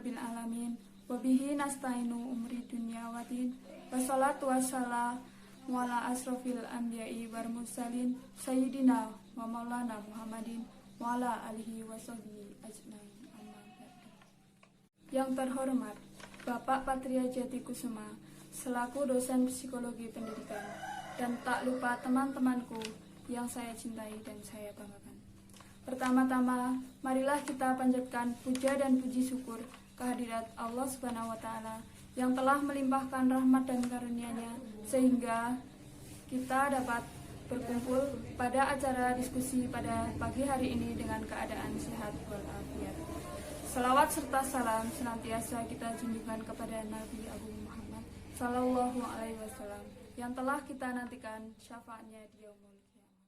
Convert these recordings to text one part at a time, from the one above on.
rabbil alamin. Wabihi nasta'inu umri dunya wadin. Wassalatu wassalamu ala asrofil anbiya'i wal mursalin sayyidina wa maulana Muhammadin wa ala alihi wa sahbihi ajmain. Yang terhormat Bapak Patria Jati Kusuma selaku dosen psikologi pendidikan, dan tak lupa teman-temanku yang saya cintai dan saya banggakan. Pertama-tama, marilah kita panjatkan puja dan puji syukur kehadirat Allah Subhanahu wa Ta'ala yang telah melimpahkan rahmat dan karunia-Nya sehingga kita dapat berkumpul pada acara diskusi pada pagi hari ini dengan keadaan sehat walafiat. Salawat serta salam senantiasa kita junjungkan kepada Nabi Agung Muhammad Sallallahu Alaihi Wasallam yang telah kita nantikan syafaatnya di yaumul qiyamah.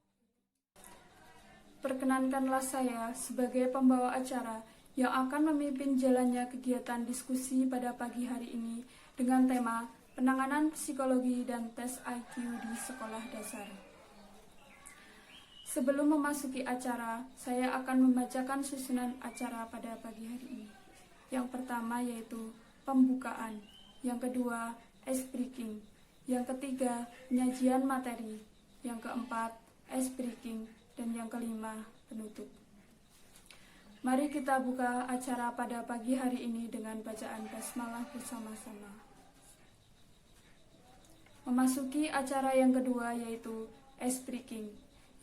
Perkenankanlah saya sebagai pembawa acara yang akan memimpin jalannya kegiatan diskusi pada pagi hari ini dengan tema penanganan psikologi dan tes IQ di sekolah dasar. Sebelum memasuki acara, saya akan membacakan susunan acara pada pagi hari ini. Yang pertama yaitu pembukaan, yang kedua ice breaking, yang ketiga penyajian materi, yang keempat ice breaking, dan yang kelima penutup. Mari kita buka acara pada pagi hari ini dengan bacaan basmalah bersama-sama. Memasuki acara yang kedua yaitu ice breaking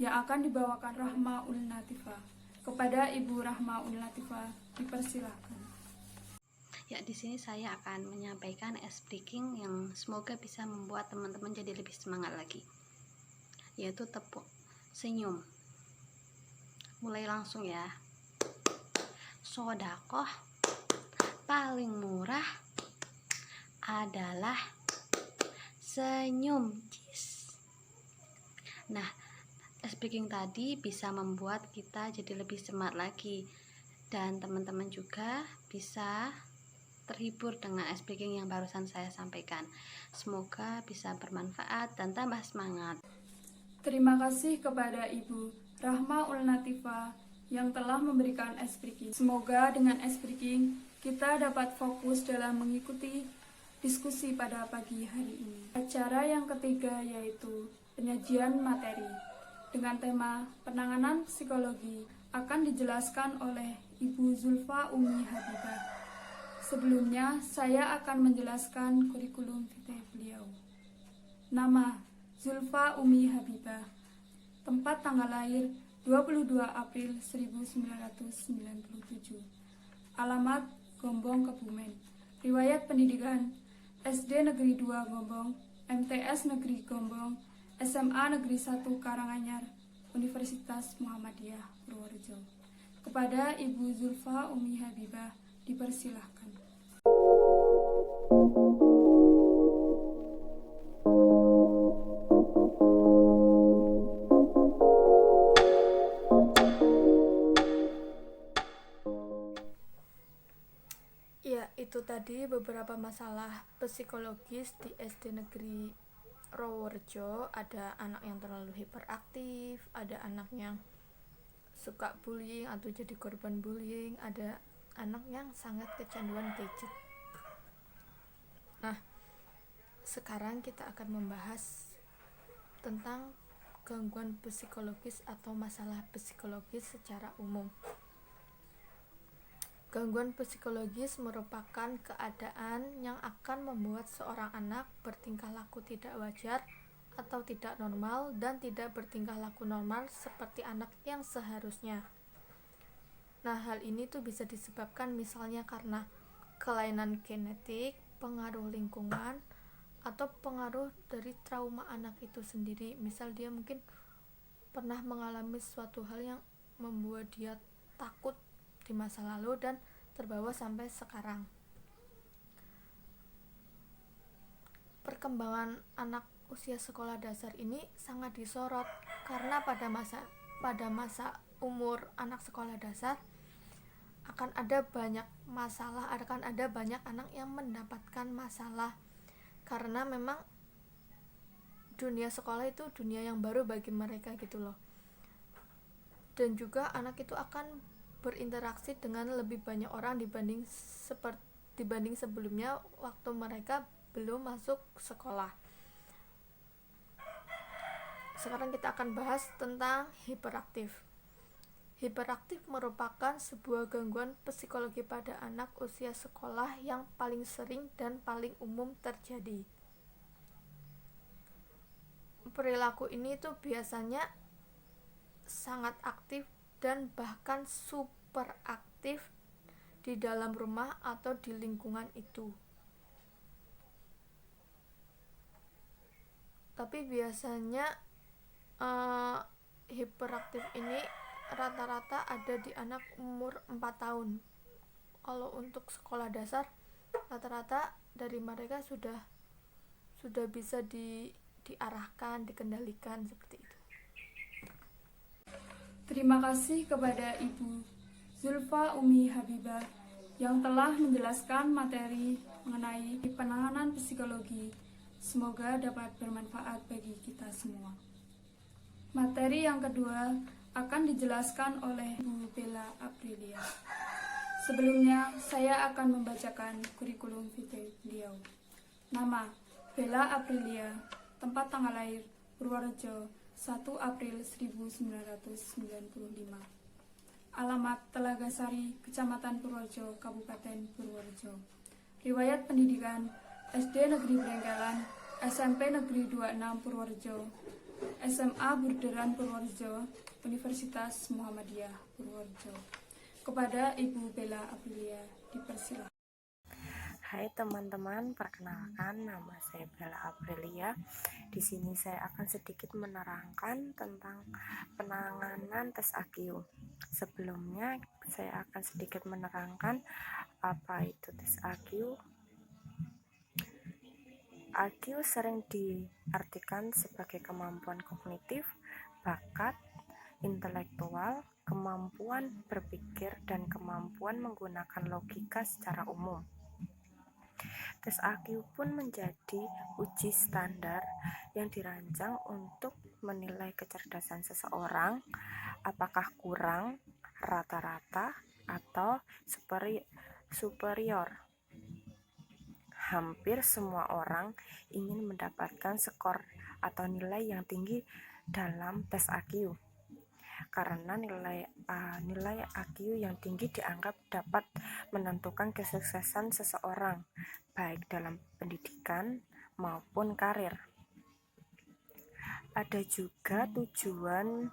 yang akan dibawakan Rahma Ul Latifah. Kepada Ibu Rahma Ul Latifah dipersilahkan. Ya, di sini saya akan menyampaikan ice breaking yang semoga bisa membuat teman-teman jadi lebih semangat lagi. Yaitu tepuk senyum. Mulai langsung ya. Sodakoh paling murah adalah senyum. Nah, ice breaking tadi bisa membuat kita jadi lebih semangat lagi, dan teman-teman juga bisa terhibur dengan ice breaking yang barusan saya sampaikan. Semoga bisa bermanfaat dan tambah semangat. Terima kasih kepada Ibu Rahma Ul Latifah yang telah memberikan ice breaking. Semoga dengan ice breaking kita dapat fokus dalam mengikuti diskusi pada pagi hari ini. Acara yang ketiga yaitu penyajian materi dengan tema penanganan psikologi akan dijelaskan oleh Ibu Zulfa Umi Habibah. Sebelumnya saya akan menjelaskan kurikulum vitae beliau. Nama Zulfa Umi Habibah. Tempat tanggal lahir 22 April 1997. Alamat Gombong, Kebumen. Riwayat pendidikan SD Negeri 2 Gombong, MTS Negeri Gombong, SMA Negeri 1 Karanganyar, Universitas Muhammadiyah Purworejo. Kepada Ibu Zulfa Umi Habibah dipersilahkan. Itu tadi beberapa masalah psikologis di SD Negeri Purworejo. Ada anak yang terlalu hiperaktif, ada anak yang suka bullying atau jadi korban bullying, ada anak yang sangat kecanduan gadget. Nah, sekarang kita akan membahas tentang gangguan psikologis atau masalah psikologis secara umum. Gangguan psikologis merupakan keadaan yang akan membuat seorang anak bertingkah laku tidak wajar atau tidak normal dan tidak bertingkah laku normal seperti anak yang seharusnya. Nah, hal ini tuh bisa disebabkan misalnya karena kelainan genetik, pengaruh lingkungan, atau pengaruh dari trauma anak itu sendiri. Misal dia mungkin pernah mengalami suatu hal yang membuat dia takut di masa lalu dan terbawa sampai sekarang. Perkembangan anak usia sekolah dasar ini sangat disorot karena pada masa umur anak sekolah dasar akan ada banyak anak yang mendapatkan masalah karena memang dunia sekolah itu dunia yang baru bagi mereka gitu loh. Dan juga anak itu akan berinteraksi dengan lebih banyak orang dibanding sebelumnya waktu mereka belum masuk sekolah. Sekarang kita akan bahas tentang hiperaktif. Hiperaktif merupakan sebuah gangguan psikologi pada anak usia sekolah yang paling sering dan paling umum terjadi. Perilaku ini tuh biasanya sangat aktif dan bahkan super aktif di dalam rumah atau di lingkungan itu. Tapi biasanya hiperaktif ini rata-rata ada di anak umur 4 tahun. Kalau untuk sekolah dasar rata-rata dari mereka sudah bisa diarahkan, dikendalikan seperti itu. Terima kasih kepada Ibu Zulfa Umi Habibah yang telah menjelaskan materi mengenai penanganan psikologi. Semoga dapat bermanfaat bagi kita semua. Materi yang kedua akan dijelaskan oleh Bu Bella Aprilia. Sebelumnya, saya akan membacakan kurikulum vitae beliau. Nama, Bella Aprilia. Tempat tanggal lahir, Purworejo, 1 April 1995. Alamat, Telaga Sari, Kecamatan Purworejo, Kabupaten Purworejo. Riwayat pendidikan, SD Negeri Brengkelan, SMP Negeri 26 Purworejo, SMA Burderan Purworejo, Universitas Muhammadiyah Purworejo. Kepada Ibu Bella Aprilia, dipersilakan. Hai teman-teman, perkenalkan nama saya Bella Aprilia. Di sini saya akan sedikit menerangkan tentang penanganan tes IQ. Sebelumnya saya akan sedikit menerangkan apa itu tes IQ. IQ sering diartikan sebagai kemampuan kognitif, bakat, intelektual, kemampuan berpikir, dan kemampuan menggunakan logika secara umum. Tes IQ pun menjadi uji standar yang dirancang untuk menilai kecerdasan seseorang, apakah kurang, rata-rata, atau superior. Hampir semua orang ingin mendapatkan skor atau nilai yang tinggi dalam tes IQ, karena nilai IQ yang tinggi dianggap dapat menentukan kesuksesan seseorang, baik dalam pendidikan maupun karir. Ada juga tujuan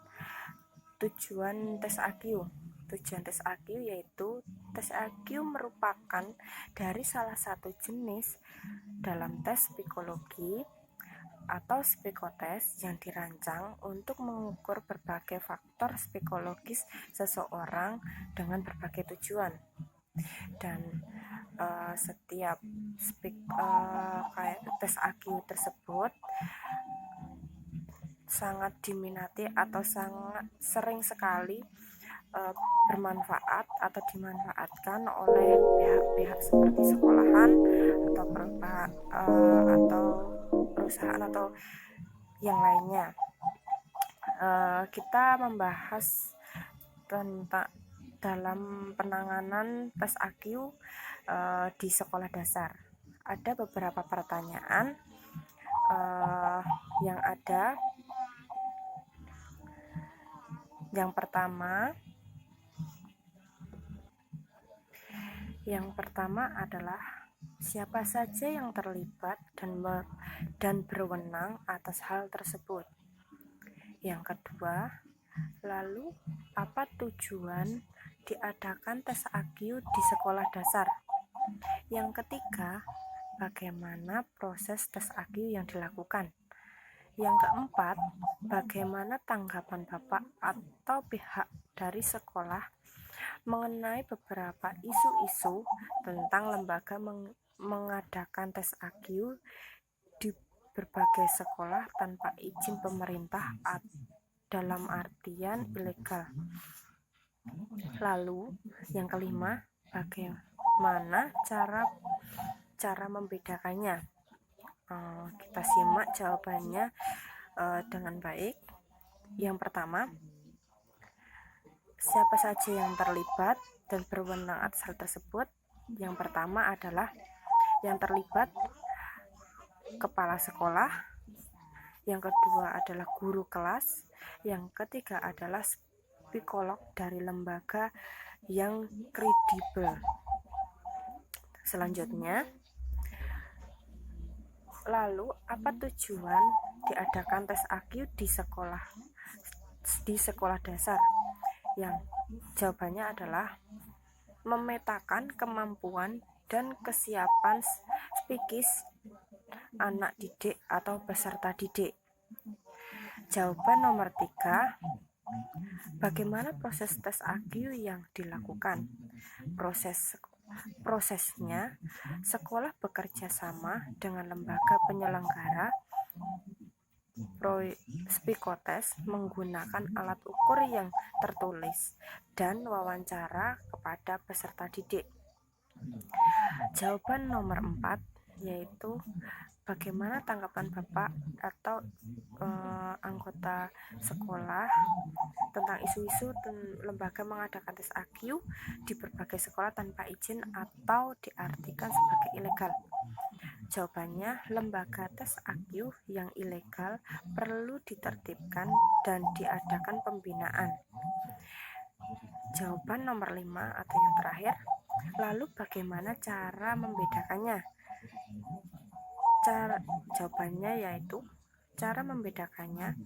tes IQ. Tujuan tes IQ yaitu tes IQ merupakan dari salah satu jenis dalam tes psikologi atau psikotes yang dirancang untuk mengukur berbagai faktor psikologis seseorang dengan berbagai tujuan. Dan setiap tes IQ tersebut sangat diminati atau sangat sering sekali bermanfaat atau dimanfaatkan oleh pihak-pihak seperti sekolahan atau perusahaan atau yang lainnya. Kita membahas tentang dalam penanganan tes IQ di sekolah dasar. Ada beberapa pertanyaan yang ada. Yang pertama adalah siapa saja yang terlibat dan berwenang atas hal tersebut. Yang kedua, lalu apa tujuan diadakan tes IQ di sekolah dasar? Yang ketiga, bagaimana proses tes IQ yang dilakukan? Yang keempat, bagaimana tanggapan Bapak atau pihak dari sekolah mengenai beberapa isu-isu tentang lembaga mengadakan tes IQ di berbagai sekolah tanpa izin pemerintah dalam artian ilegal. Lalu, yang kelima, bagaimana cara membedakannya? Kita simak jawabannya dengan baik. Yang pertama, Siapa saja yang terlibat dan berwenang atas hal tersebut? Yang pertama adalah yang terlibat kepala sekolah, yang kedua adalah guru kelas, yang ketiga adalah psikolog dari lembaga yang kredibel. Selanjutnya, lalu apa tujuan diadakan tes IQ di sekolah dasar? Yang jawabannya adalah memetakan kemampuan dan kesiapan psikis anak didik atau peserta didik. Jawaban nomor 3, bagaimana proses tes IQ yang dilakukan? Prosesnya, sekolah bekerja sama dengan lembaga penyelenggara psikotes menggunakan alat ukur yang tertulis dan wawancara kepada peserta didik. Jawaban nomor 4 yaitu bagaimana tanggapan Bapak atau anggota sekolah tentang isu-isu lembaga mengadakan tes IQ di berbagai sekolah tanpa izin atau diartikan sebagai ilegal. Jawabannya, lembaga tes IQ yang ilegal perlu ditertibkan dan diadakan pembinaan. Jawaban nomor 5 atau yang terakhir, lalu bagaimana cara membedakannya? Jawabannya yaitu cara membedakannya,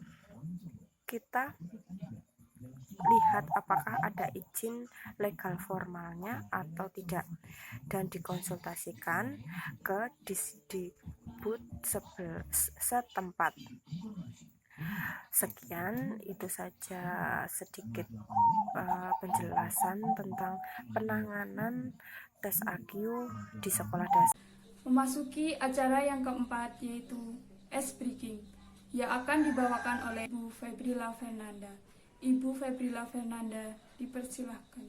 kita lihat apakah ada izin legal formalnya atau tidak dan dikonsultasikan ke Disdikbud setempat. Sekian, itu saja sedikit penjelasan tentang penanganan tes IQ di sekolah dasar. Memasuki acara yang keempat, yaitu ice breaking, yang akan dibawakan oleh Ibu Febrila Fernanda. Ibu Febrila Fernanda, dipersilahkan.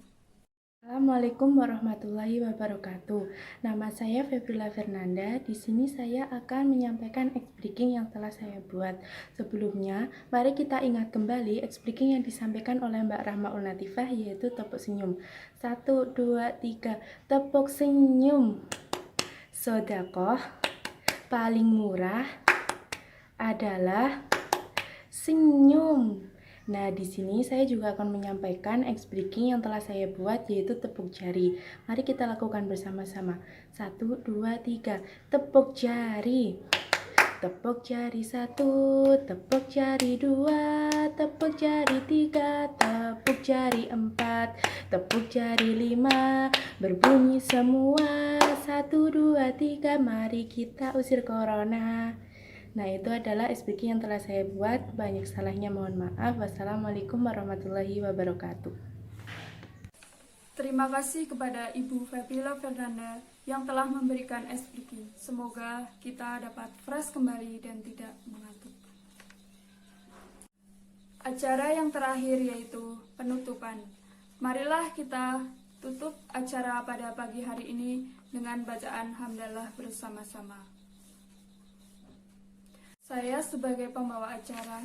Assalamualaikum warahmatullahi wabarakatuh. Nama saya Febrila Fernanda. Di sini saya akan menyampaikan ice breaking yang telah saya buat. Sebelumnya, mari kita ingat kembali ice breaking yang disampaikan oleh Mbak Rahmaul Latifah, yaitu tepuk senyum. 1, 2, 3, tepuk senyum. Sedekah paling murah adalah senyum. Nah, di sini saya juga akan menyampaikan ice breaking yang telah saya buat, yaitu tepuk jari. Mari kita lakukan bersama-sama. 1, 2, 3, tepuk jari. Tepuk jari 1, tepuk jari 2, tepuk jari 3, tepuk jari 4, tepuk jari 5, berbunyi semua. 1, 2, 3, mari kita usir corona. Nah, itu adalah ice breaking yang telah saya buat. Banyak salahnya mohon maaf. Wassalamualaikum warahmatullahi wabarakatuh. Terima kasih kepada Ibu Febrila Fernanda yang telah memberikan ice breaking. Semoga kita dapat fresh kembali dan tidak mengantuk. Acara yang terakhir yaitu penutupan. Marilah kita tutup acara pada pagi hari ini dengan bacaan hamdalah bersama-sama. Saya sebagai pembawa acara,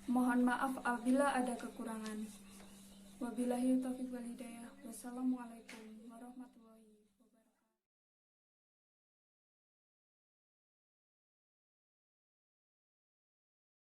mohon maaf apabila ada kekurangan. Wabillahi taufiq wal hidayah. Wassalamualaikum.